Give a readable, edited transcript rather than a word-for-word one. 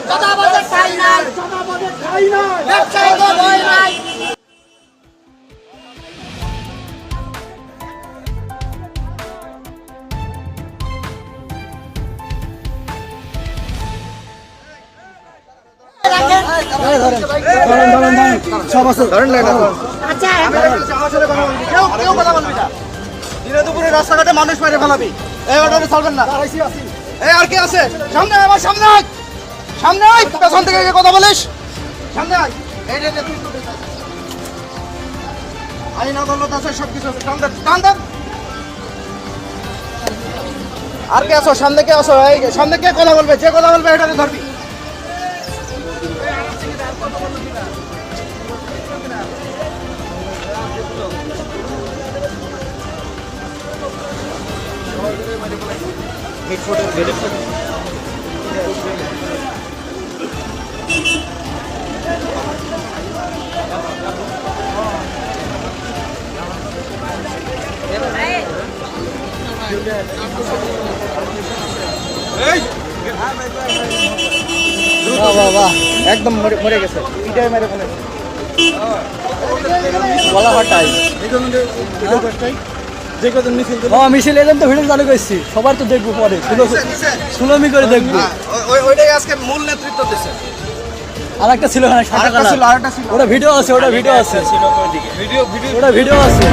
চাঁদাবাজের ঠাঁই নাই, ব্যবসায়ীদের ভয় নাই। রাস্তাঘাটে মানুষ মেরে ফেলাবি, এই অর্ডারে চলবেন না। এই আর কি আছে? সামনে আমার সামনে আয়, সামনে আয়, পেছন থেকে কথা বলিস, সামনে আয়। এই রে তুই আইন আদালত আছে, সবকিছু আছে, টান দেন। আর কে আসো? সামনে কে আসো? এই সামনে কে কথা বলবে? যে কথা বলবে এটাকে ধরবি। একদম মরে গেছে, পিটাই মেরে ফেলেছে। গলা ফাটাই মিছিল এজেন্ট তো ভিডিও চালু করছি, সবার তো দেখবো পরে, সুলমি করে দেখবো। ওইটাই আজকে মূল নেতৃত্ব দিচ্ছে। আর একটা ছিল ওটা ভিডিও আছে, ওটা ভিডিও আছে, ওটা ভিডিও আছে।